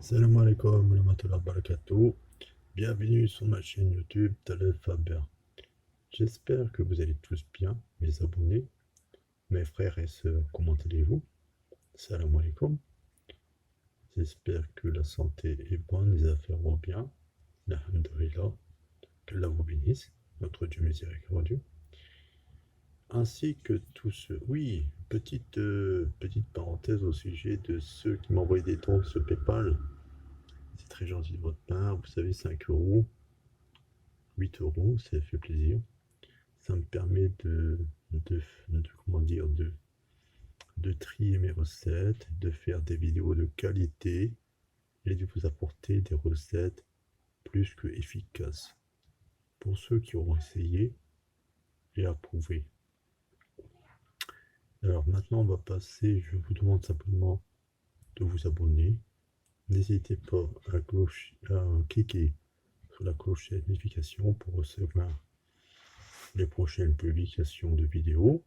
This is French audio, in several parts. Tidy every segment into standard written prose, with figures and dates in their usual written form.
Salam alaikum wa rahmatullahi wa barakatuh. Bienvenue sur ma chaîne YouTube Talal Faber. J'espère que vous allez tous bien, mes abonnés, mes frères et sœurs. Comment allez-vous? Salam alaikum. J'espère que la santé est bonne, les affaires vont bien. Alhamdulillah. Qu'Allah vous bénisse, notre Dieu miséricordieux. Ainsi que tous ceux. Oui, petite parenthèse au sujet de ceux qui m'envoient des dons sur PayPal. C'est très gentil de votre part. Vous savez, 5 euros. 8 euros, ça fait plaisir. Ça me permet comment dire, de trier mes recettes, de faire des vidéos de qualité et de vous apporter des recettes plus que efficaces. Pour ceux qui auront essayé et approuvé. Alors maintenant, on va passer, je vous demande simplement de vous abonner. N'hésitez pas à cliquer sur la clochette notification pour recevoir les prochaines publications de vidéos.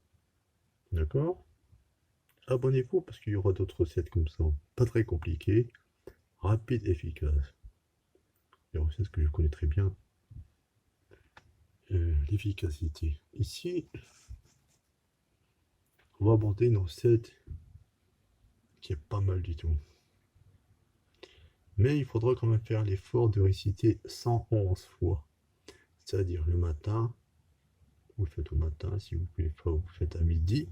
D'accord? Abonnez-vous parce qu'il y aura d'autres recettes comme ça. Pas très compliquées, rapides, efficaces. Des recettes que je connais très bien. L'efficacité. Ici, on va aborder une recette qui est pas mal du tout. Mais il faudra quand même faire l'effort de réciter 111 fois. C'est-à-dire le matin, vous le faites au matin, si vous ne pouvez pas, vous le faites à midi.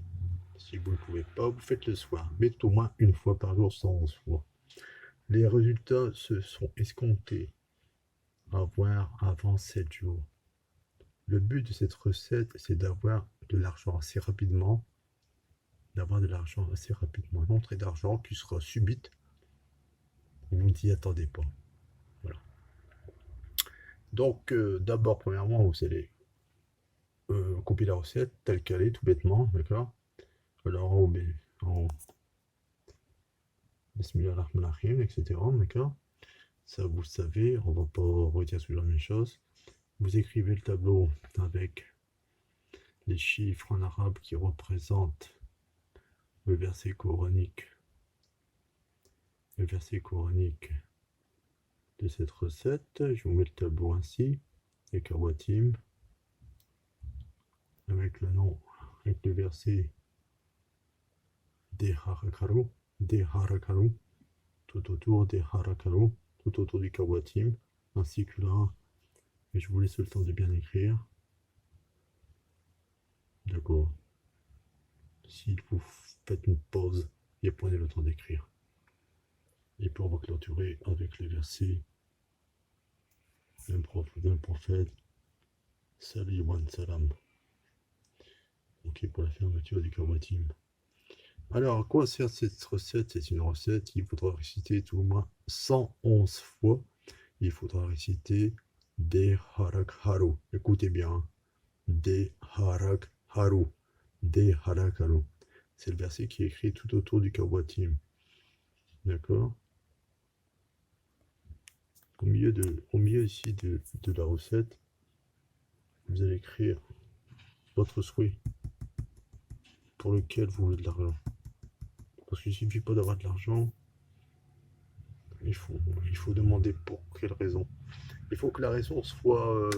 Si vous ne pouvez pas, vous faites le soir. Mais au moins une fois par jour, 111 fois. Les résultats se sont escomptés à voir avant 7 jours. Le but de cette recette, c'est d'avoir de l'argent assez rapidement, une entrée d'argent qui sera subite, vous n'y attendez pas. Voilà. Donc, d'abord, premièrement, vous allez copier la recette telle qu'elle est, tout bêtement, d'accord? Alors, en Bismillahirrahmanirrahim, etc., d'accord? Ça, vous le savez, on ne va pas redire toujours la même chose. Vous écrivez le tableau avec les chiffres en arabe qui représentent le verset coranique. Le verset coranique de cette recette. Je vous mets le tableau ainsi, les kawatim, avec le nom, avec le verset des harakaru, tout autour des harakaru, tout autour du kawatim, ainsi que là, et je vous laisse le temps de bien écrire. D'accord. Si vous faites une pause et prenez le temps d'écrire. Et puis on va clôturer avec les versets d'un prophète, Salut Wan Salam. Ok, pour la fermeture du kawatim. Alors, à quoi sert cette recette? C'est une recette qu'il faudra réciter tout au moins 111 fois. Il faudra réciter De Harak Haru. Écoutez bien. De Harak Haru. De Harak Haru. C'est le verset qui est écrit tout autour du Kawatim. D'accord? Au milieu ici de la recette, vous allez écrire votre souhait pour lequel vous voulez de l'argent. Parce qu'il ne suffit pas d'avoir de l'argent, il faut demander pour quelle raison. Il faut que la raison soit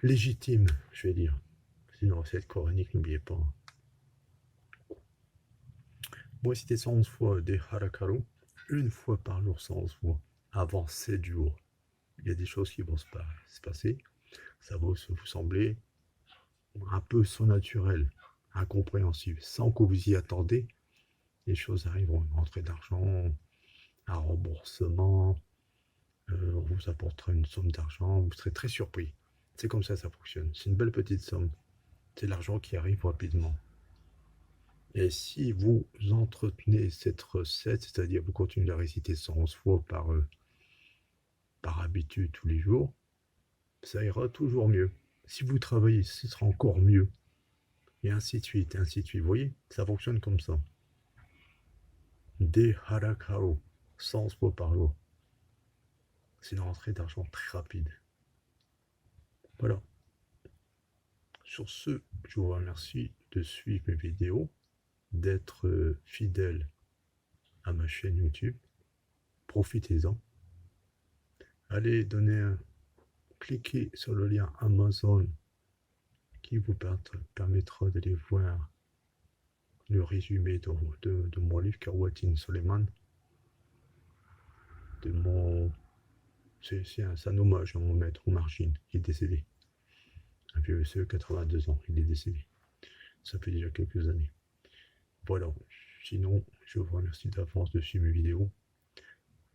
légitime, je vais dire. C'est une recette coranique, n'oubliez pas. Moi, c'était 111 fois des harakaru, une fois par jour, 111 fois, avant 7 jours. Il y a des choses qui vont se passer. Ça va vous sembler un peu surnaturel, incompréhensible, sans que vous y attendez. Les choses arriveront, une rentrée d'argent, un remboursement, on vous apportera une somme d'argent, vous serez très surpris. C'est comme ça fonctionne. C'est une belle petite somme. C'est l'argent qui arrive rapidement. Et si vous entretenez cette recette, c'est-à-dire vous continuez à réciter 111 fois par habitude tous les jours, ça ira toujours mieux. Si vous travaillez, ce sera encore mieux. Et ainsi de suite, ainsi de suite. Vous voyez, ça fonctionne comme ça. Des harakao, 111 fois par jour. C'est une rentrée d'argent très rapide. Voilà. Sur ce, je vous remercie de suivre mes vidéos, d'être fidèle à ma chaîne YouTube. profitez-en. Allez, cliquez sur le lien Amazon qui vous permettra d'aller voir le résumé de mon livre Kawatin Soleiman. C'est un hommage à mon maître Omarjine qui est décédé. Un vieux 82 ans, il est décédé. Ça fait déjà quelques années. Voilà. Sinon, je vous remercie d'avance de suivre mes vidéos.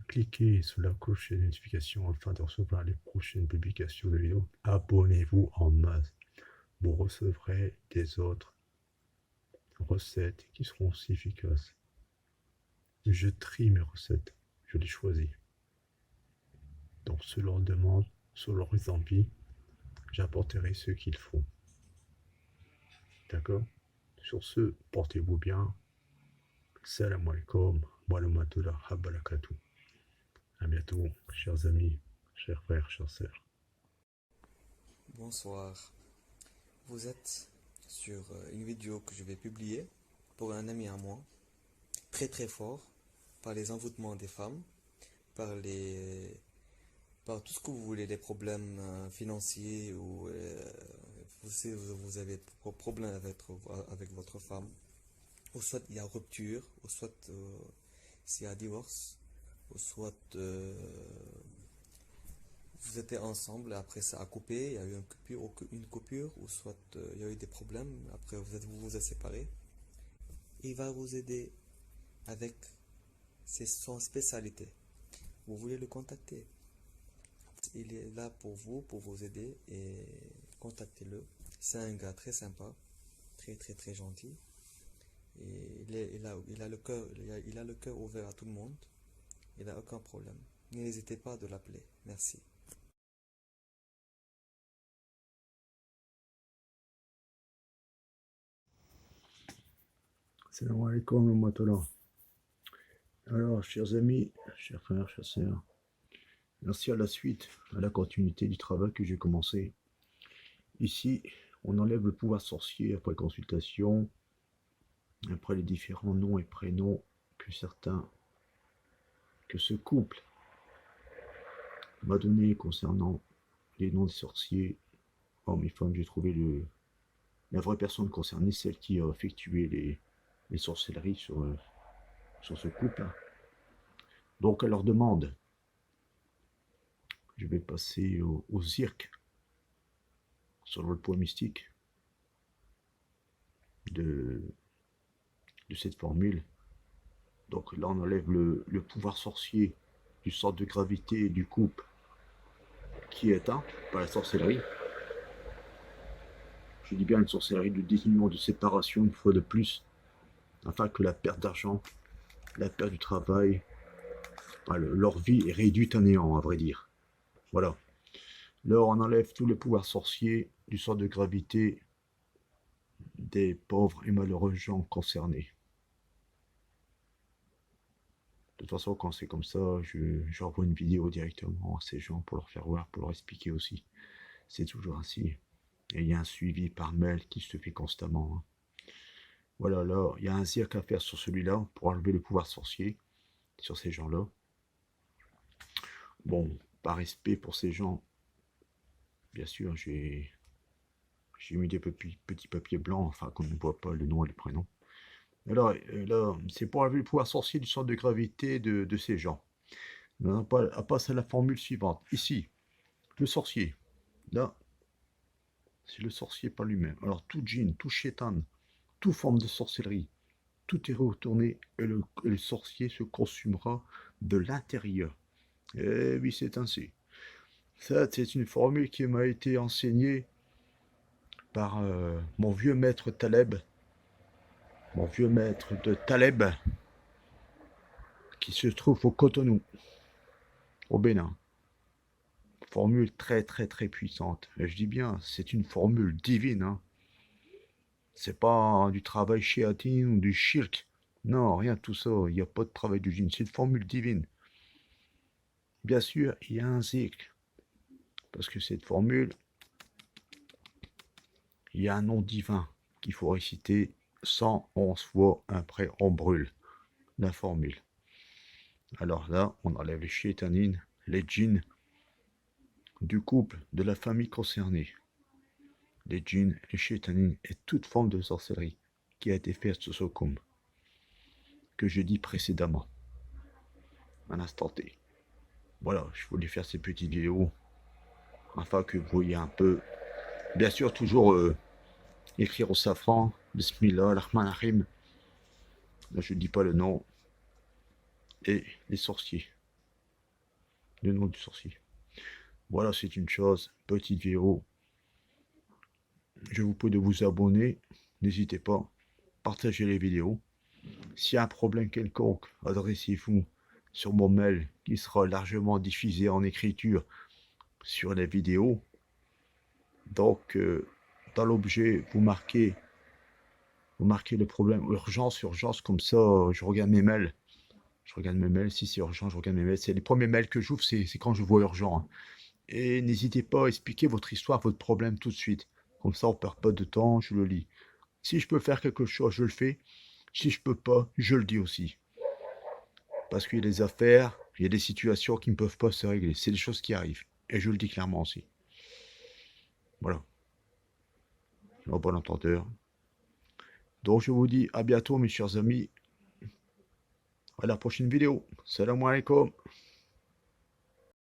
Cliquez sur la cloche de notification afin de recevoir les prochaines publications de vidéos. Abonnez-vous en masse. Vous recevrez des autres recettes qui seront aussi efficaces. Je trie mes recettes. Je les choisis. Donc, selon leur demande, selon leurs envies, j'apporterai ce qu'il faut. D'accord? Sur ce, portez-vous bien. Salam alaikum wa rahmatullahi wa barakatuh. À bientôt, chers amis, chers frères, chères sœurs. Bonsoir. Vous êtes sur une vidéo que je vais publier pour un ami à moi, très très fort, par les envoûtements des femmes, par tout ce que vous voulez, les problèmes financiers ou vous avez problème avec votre femme, ou soit il y a rupture, ou soit s'il y a divorce, ou soit vous étiez ensemble, après ça a coupé, il y a eu une coupure, ou soit il y a eu des problèmes, après vous êtes séparés. Il va vous aider avec son spécialité. Vous voulez le contacter. Il est là pour vous aider et contactez-le. C'est un gars très sympa, très très très gentil. Et il a le cœur ouvert à tout le monde. Il n'a aucun problème. N'hésitez pas de l'appeler. Merci. Salam alaikum wa rahmatullah. Alors, chers amis, chers frères, chers sœurs, merci à la suite, à la continuité du travail que j'ai commencé. Ici, on enlève le pouvoir sorcier après consultation, après les différents noms et prénoms que ce couple m'a donné concernant les noms des sorciers, hommes et femmes. J'ai trouvé la vraie personne concernée, celle qui a effectué les sorcelleries sur ce couple. Donc, à leur demande, je vais passer au cirque sur le poids mystique de cette formule. Donc là, on enlève le pouvoir sorcier du centre de gravité du couple qui est éteint par la sorcellerie. Je dis bien une sorcellerie de désignement, de séparation, une fois de plus, afin que la perte d'argent, la perte du travail, leur vie est réduite à néant, à vrai dire. Voilà. Là, on enlève tous les pouvoirs sorciers du centre de gravité des pauvres et malheureux gens concernés. De toute façon, quand c'est comme ça, j'envoie une vidéo directement à ces gens pour leur faire voir, pour leur expliquer aussi. C'est toujours ainsi. Et il y a un suivi par mail qui se fait constamment. Voilà, là, il y a un cirque à faire sur celui-là pour enlever le pouvoir sorcier sur ces gens-là. Bon, par respect pour ces gens, bien sûr, j'ai mis des petits papiers blancs, enfin, qu'on ne voit pas le nom et le prénom. Alors, là, c'est pour enlever le pouvoir sorcier du centre de gravité de ces gens. On passe à la formule suivante. Ici, le sorcier. Là, c'est le sorcier par lui-même. Alors, tout djinn, tout shaitan, toute forme de sorcellerie, tout est retourné et le sorcier se consumera de l'intérieur. Eh oui, c'est ainsi. Ça, c'est une formule qui m'a été enseignée par mon vieux maître Taleb, mon vieux maître de Taleb, qui se trouve au Cotonou, au Bénin. Formule très très très puissante. Et je dis bien, c'est une formule divine. Hein. C'est pas du travail shiatine ou du shirk. Non, rien de tout ça. Il n'y a pas de travail du djinn. C'est une formule divine. Bien sûr, il y a un zikr. Parce que cette formule, il y a un nom divin qu'il faut réciter 111 fois. Après, on brûle la formule. Alors là, on enlève les chétanines, les djinns du couple, de la famille concernée. Les djinns, les chétanines et toute forme de sorcellerie qui a été faite sur ce Sokum, que j'ai dit précédemment, à l'instant T. Voilà, je voulais faire ces petites vidéos afin que vous voyez un peu. Bien sûr, toujours écrire au safran, Bismillah, Rahman Rahim. Là, je ne dis pas le nom. Et les sorciers. Le nom du sorcier. Voilà, c'est une chose. Petite vidéo. Je vous prie de vous abonner. N'hésitez pas. Partagez les vidéos. S'il y a un problème quelconque, adressez-vous sur mon mail qui sera largement diffusé en écriture sur les vidéos. Donc, dans l'objet, vous marquez le problème urgence, urgence, comme ça, je regarde mes mails. Je regarde mes mails, si c'est urgent, je regarde mes mails. C'est les premiers mails que j'ouvre, c'est quand je vois urgent, hein. Et n'hésitez pas à expliquer votre histoire, votre problème tout de suite. Comme ça, on perd pas de temps, je le lis. Si je peux faire quelque chose, je le fais. Si je peux pas, je le dis aussi. Parce qu'il y a des affaires, il y a des situations qui ne peuvent pas se régler. C'est des choses qui arrivent. Et je le dis clairement aussi. Voilà. Au bon entendeur. Donc je vous dis à bientôt mes chers amis. À la prochaine vidéo. Salam alaikum.